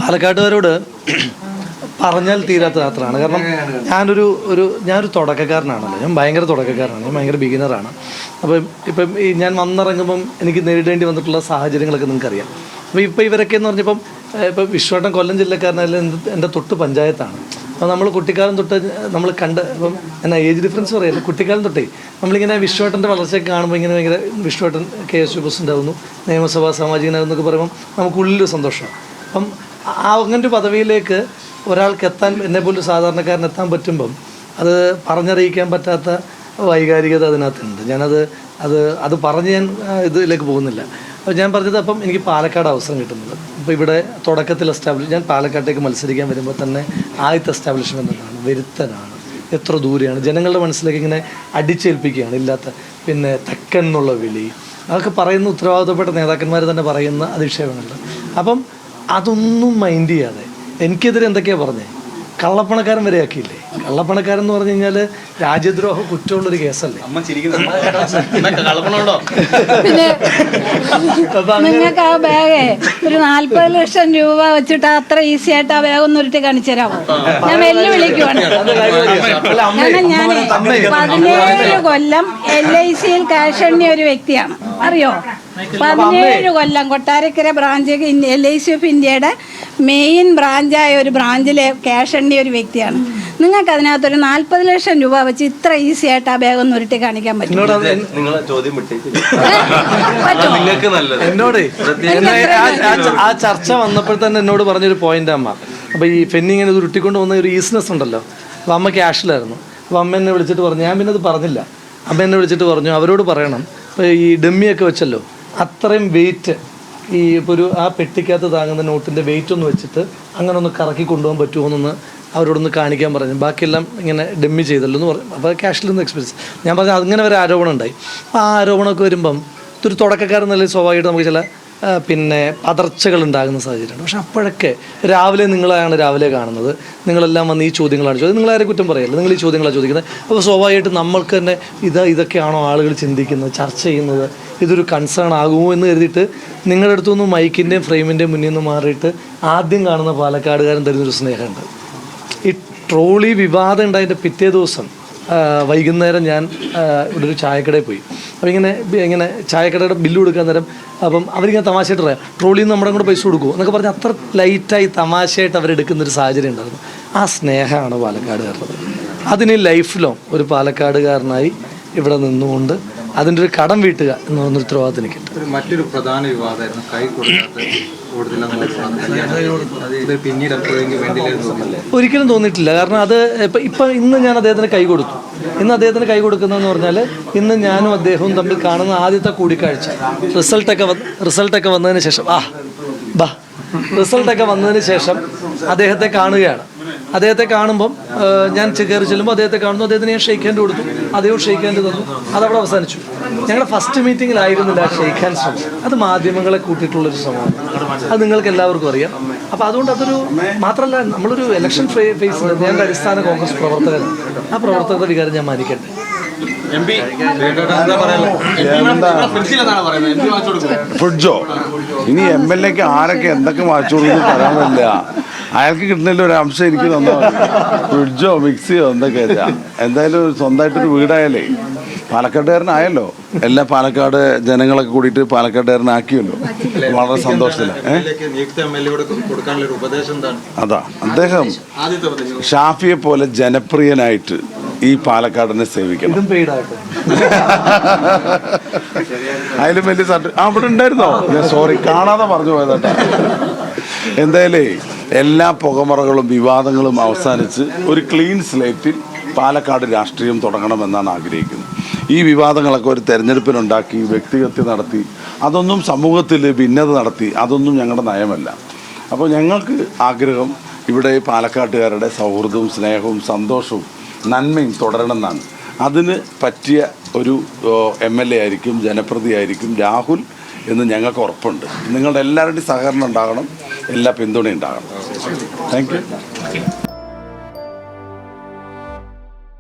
പാലക്കാട്ടുകാരോട് പറഞ്ഞാൽ തീരാത്ത യാത്രയാണ്. കാരണം ഞാനൊരു തുടക്കക്കാരനാണല്ലോ. ഞാൻ ഭയങ്കര തുടക്കക്കാരനാണ്. ഞാൻ ഭയങ്കര ബിഗിനറാണ്. ഇപ്പം ഞാൻ വന്നിറങ്ങുമ്പം എനിക്ക് നേരിടേണ്ടി വന്നിട്ടുള്ള സാഹചര്യങ്ങളൊക്കെ നിങ്ങൾക്കറിയാം. അപ്പോൾ ഇവരൊക്കെ എന്ന് പറഞ്ഞപ്പം ഇപ്പം വിശ്വട്ടം കൊല്ലം ജില്ലക്കാരനല്ല, എൻ്റെ തൊട്ട് പഞ്ചായത്താണ്. അപ്പോൾ നമ്മൾ കുട്ടിക്കാലം തൊട്ട് നമ്മൾ ഇപ്പം എന്നാ ഏജ് ഡിഫറൻസ് പറയല്ല, കുട്ടിക്കാലം തൊട്ടേ നമ്മളിങ്ങനെ വിശ്വട്ടൻ്റെ വളർച്ചയൊക്കെ കാണുമ്പോൾ ഇങ്ങനെ ഭയങ്കര വിശ്വട്ടൻ KSU പ്രസിഡൻ്റ് ആവുന്നു, നിയമസഭാ സാമാജികനാകുന്നൊക്കെ പറയുമ്പം നമുക്കുള്ളിലൊരു സന്തോഷമാണ്. അപ്പം അങ്ങനൊരു പദവിയിലേക്ക് ഒരാൾക്ക് എത്താൻ, എന്നെപ്പോലൊരു സാധാരണക്കാരൻ എത്താൻ പറ്റുമ്പം അത് പറഞ്ഞറിയിക്കാൻ പറ്റാത്ത വൈകാരികത അതിനകത്തുണ്ട്. അത് പറഞ്ഞ് ഞാൻ ഇതിലേക്ക് പോകുന്നില്ല. അപ്പോൾ ഞാൻ പറഞ്ഞത്, അപ്പം എനിക്ക് പാലക്കാട് അവസരം കിട്ടുന്നത്. അപ്പോൾ ഇവിടെ തുടക്കത്തിൽ ഞാൻ പാലക്കാട്ടേക്ക് മത്സരിക്കാൻ വരുമ്പോൾ തന്നെ ആദ്യത്തെ എസ്റ്റാബ്ലിഷ്മെൻ്റ് എന്താണ്, വരുത്തനാണ്, എത്ര ദൂരെയാണ്, ജനങ്ങളുടെ മനസ്സിലേക്ക് ഇങ്ങനെ അടിച്ചേൽപ്പിക്കുകയാണ്. ഇല്ലാത്ത പിന്നെ തെക്കൻ എന്നുള്ള വിളി, അതൊക്കെ പറയുന്ന ഉത്തരവാദിത്തപ്പെട്ട നേതാക്കന്മാർ തന്നെ പറയുന്ന അതിക്ഷേപങ്ങളുണ്ട്. അപ്പം അതൊന്നും മൈൻഡ് ചെയ്യാതെ എനിക്കെതിരെ എന്തൊക്കെയാണ് പറഞ്ഞത്, കള്ളപ്പണക്കാരൻ വരെ ആക്കിയില്ലേ. കള്ളപ്പണക്കാരൻ എന്ന് പറഞ്ഞു കഴിഞ്ഞാൽ രാജ്യദ്രോഹ കുറ്റമുള്ളൊരു കേസല്ലേ. പിന്നെ നിങ്ങൾക്ക് ആ ബാഗ് ഒരു 40 ലക്ഷം രൂപ വെച്ചിട്ട് അത്ര ഈസി ആയിട്ട് ആ ബാഗ് ഒന്ന് ഉരുട്ടി കാണിച്ചു തരാമോ? ഞാൻ വെല്ലുവിളിക്കുവാണ്. കാരണം ഞാൻ 17 കൊല്ലം LIC-യിൽ ക്യാഷ് എണ്ണിയ ഒരു വ്യക്തിയാണ്, അറിയോ? 17 Kollam Kottarakkara branch LIC of ഇന്ത്യയുടെ മെയിൻ ബ്രാഞ്ചായ ഒരു ബ്രാഞ്ചിലെ ക്യാഷ് എണ്ണിയ ഒരു വ്യക്തിയാണ്. നിങ്ങൾക്ക് അതിനകത്തൊരു 40 ലക്ഷം രൂപ വെച്ച് ഇത്ര ഈസി ആയിട്ട് ആ ബാഗ് ഒന്ന് ഉരുട്ടി കാണിക്കാൻ പറ്റും? എന്നോട് ആ ചർച്ച വന്നപ്പോൾ തന്നെ എന്നോട് പറഞ്ഞൊരു പോയിന്റ് അമ്മ. അപ്പോൾ ഈ ഫെന്നിങ്ങനെ ഇത് ഉരുട്ടിക്കൊണ്ട് വന്ന ഒരു ഈസിനെസ് ഉണ്ടല്ലോ. അപ്പോൾ അമ്മ ക്യാഷിലായിരുന്നു. അപ്പോൾ അമ്മ എന്നെ വിളിച്ചിട്ട് പറഞ്ഞു, ഞാൻ പിന്നെ അത് പറഞ്ഞില്ല. അമ്മ എന്നെ വിളിച്ചിട്ട് പറഞ്ഞു, അവരോട് പറയണം, ഇപ്പോൾ ഈ ഡമ്മിയൊക്കെ വെച്ചല്ലോ, അത്രയും വെയിറ്റ് ഈ ഇപ്പോൾ ആ പെട്ടിക്കകത്ത് താങ്ങുന്ന നോട്ടിൻ്റെ വെയിറ്റ് ഒന്ന് വെച്ചിട്ട് അങ്ങനെ ഒന്ന് കറക്കി കൊണ്ടുപോകാൻ പറ്റുമോ എന്നൊന്ന് അവരോടൊന്ന് കാണിക്കാൻ പറഞ്ഞു. ബാക്കിയെല്ലാം ഇങ്ങനെ ഡമ്മി ചെയ്തല്ലോ എന്ന് പറഞ്ഞു. അപ്പോൾ ക്യാഷിൽ നിന്ന് എക്സ്പീരിയൻസ് ഞാൻ പറഞ്ഞു, അങ്ങനെ ഒരു ആരോപണം ഉണ്ടായി. അപ്പോൾ ആ ആരോപണമൊക്കെ വരുമ്പം ഇതൊരു തുടക്കക്കാരൻ നല്ല സ്വാഭാവികമായിട്ട് നമുക്ക് ചില പിന്നെ പതർച്ചകൾ ഉണ്ടാകുന്ന സാഹചര്യമാണ്. പക്ഷെ അപ്പോഴൊക്കെ നിങ്ങളാണ് രാവിലെ കാണുന്നത്, നിങ്ങളെല്ലാം വന്ന് ഈ ചോദ്യങ്ങളാണ് ചോദിച്ചത്. നിങ്ങളാരെ കുറ്റം പറയല്ല, നിങ്ങൾ ഈ ചോദ്യങ്ങളാണ് ചോദിക്കുന്നത്. അപ്പോൾ സ്വാഭാവികമായിട്ട് നമ്മൾക്ക് തന്നെ ഇതൊക്കെയാണോ ആളുകൾ ചിന്തിക്കുന്നത്, ചർച്ച ചെയ്യുന്നത്, ഇതൊരു കൺസേൺ ആകുമോ എന്ന് കരുതിയിട്ട് നിങ്ങളുടെ അടുത്തുനിന്ന് മൈക്കിൻ്റെയും ഫ്രെയിമിൻ്റെയും മുന്നിൽ നിന്ന് മാറിയിട്ട് ആദ്യം കാണുന്ന പാലക്കാടുകാരൻ തരുന്നൊരു സ്നേഹമുണ്ട്. ഈ ട്രോളി വിവാദം ഉണ്ടായതിൻ്റെ പിറ്റേ ദിവസം വൈകുന്നേരം ഞാൻ ഇവിടെ ഒരു ചായക്കടയിൽ പോയി. അപ്പോൾ ഇങ്ങനെ ചായക്കടയുടെ ബില്ല് കൊടുക്കാൻ നേരം അപ്പം അവരിങ്ങനെ തമാശയായിട്ട് പറയാം, ട്രോളിയിൽ നിന്ന് നമ്മുടെ കൂടെ പൈസ കൊടുക്കുമോ എന്നൊക്കെ പറഞ്ഞ് അത്ര ലൈറ്റായി തമാശയായിട്ട് അവരെടുക്കുന്നൊരു സാഹചര്യം ഉണ്ടായിരുന്നു. ആ സ്നേഹമാണ് പാലക്കാടുകാരുള്ളത്. അതിന് ലൈഫ് ലോങ് ഒരു പാലക്കാടുകാരനായി ഇവിടെ നിന്നുകൊണ്ട് അതിൻ്റെ ഒരു കടം വീട്ടുക എന്ന് പറഞ്ഞൊരു ഉത്തരവാദിത്തം എനിക്കുണ്ട്. മറ്റൊരു പ്രധാന വിവാദമായിരുന്നു കൈ ഒരിക്കലും തോന്നിയിട്ടില്ല. കാരണം അത് ഇപ്പം ഇന്ന് ഞാൻ അദ്ദേഹത്തിന് കൈ കൊടുത്തു. ഇന്ന് അദ്ദേഹത്തിന് കൈ കൊടുക്കുന്നതെന്ന് പറഞ്ഞാൽ ഇന്ന് ഞാനും അദ്ദേഹവും തമ്മിൽ കാണുന്ന ആദ്യത്തെ കൂടിക്കാഴ്ച റിസൾട്ടൊക്കെ വന്നതിന് ശേഷം റിസൾട്ടൊക്കെ വന്നതിന് ശേഷം അദ്ദേഹത്തെ കാണുകയാണ്. അദ്ദേഹത്തെ കാണുമ്പം ഞാൻ കയറി ചെല്ലുമ്പോൾ അദ്ദേഹത്തെ കാണുന്നു, അദ്ദേഹത്തിന് ഞാൻ ഷെയ്ക്ക് ഹാൻഡ് കൊടുത്തു, അദ്ദേഹം ഷെയ്ക്ക് ഹാൻഡ് തന്നു. അതവിടെ അവസാനിച്ചു. ഞങ്ങളുടെ ഫസ്റ്റ് മീറ്റിങ്ങിലായിരുന്നില്ല ഷെയ്ക്ക് ഹാൻഡ് ശ്രമം. അത് മാധ്യമങ്ങളെ കൂട്ടിയിട്ടുള്ളൊരു ശ്രമമാണ്. അത് നിങ്ങൾക്ക് എല്ലാവർക്കും അറിയാം. അപ്പോൾ അതുകൊണ്ട് അതൊരു മാത്രമല്ല, നമ്മളൊരു ഇലക്ഷൻ ഫേസ് ചെയ്യുന്നത്. ഞാൻ അടിസ്ഥാന കോൺഗ്രസ് പ്രവർത്തകനാണ്. ആ പ്രവർത്തകരുടെ വികാരം ഞാൻ മാനിക്കട്ടെ. ഫ്രിഡ്ജോ ഇനി MLA-ക്ക് ആരൊക്കെ എന്തൊക്കെ വാങ്ങിച്ചു കൊടുക്കുന്നു പറയാൻ പറ്റില്ല. അയാൾക്ക് കിട്ടുന്നതിൽ ഒരു അംശം എനിക്ക് തന്നാൽ ഫ്രിഡ്ജോ മിക്സിയോ എന്തൊക്കെയാ. എന്തായാലും സ്വന്തമായിട്ടൊരു വീടായാലേ പാലക്കാട്ടുകാരനായല്ലോ. എല്ലാ പാലക്കാട് ജനങ്ങളൊക്കെ കൂടിയിട്ട് പാലക്കാട്ടുകാരനാക്കിയല്ലോ. വളരെ സന്തോഷത്തില്. അതാ അദ്ദേഹം ഷാഫിയെ പോലെ ജനപ്രിയനായിട്ട് ഈ പാലക്കാടിനെ സേവിക്കണം. അതിലും വലിയ അവിടെ ഉണ്ടായിരുന്നോ? ഞാൻ സോറി, കാണാതെ പറഞ്ഞു പോയതാ. എന്തായാലേ എല്ലാ പുകമറകളും വിവാദങ്ങളും അവസാനിച്ച് ഒരു ക്ലീൻ സ്ലേറ്റിൽ പാലക്കാട് രാഷ്ട്രീയം തുടങ്ങണമെന്നാണ് ആഗ്രഹിക്കുന്നത്. ഈ വിവാദങ്ങളൊക്കെ ഒരു തെരഞ്ഞെടുപ്പിനുണ്ടാക്കി വ്യക്തിഹത്യ നടത്തി അതൊന്നും സമൂഹത്തിൽ ഭിന്നത നടത്തി അതൊന്നും ഞങ്ങളുടെ നയമല്ല. അപ്പോൾ ഞങ്ങൾക്ക് ആഗ്രഹം ഇവിടെ പാലക്കാട്ടുകാരുടെ സൗഹൃദവും സ്നേഹവും സന്തോഷവും നന്മയും തുടരണമെന്നാണ്. അതിന് പറ്റിയ ഒരു MLA ആയിരിക്കും, ജനപ്രതിയായിരിക്കും രാഹുൽ എന്ന് ഞങ്ങൾക്ക് ഉറപ്പുണ്ട്. നിങ്ങളുടെ എല്ലാവരുടെയും സഹകരണം ഉണ്ടാകണം, എല്ലാ പിന്തുണയും ഉണ്ടാകണം. Thank you.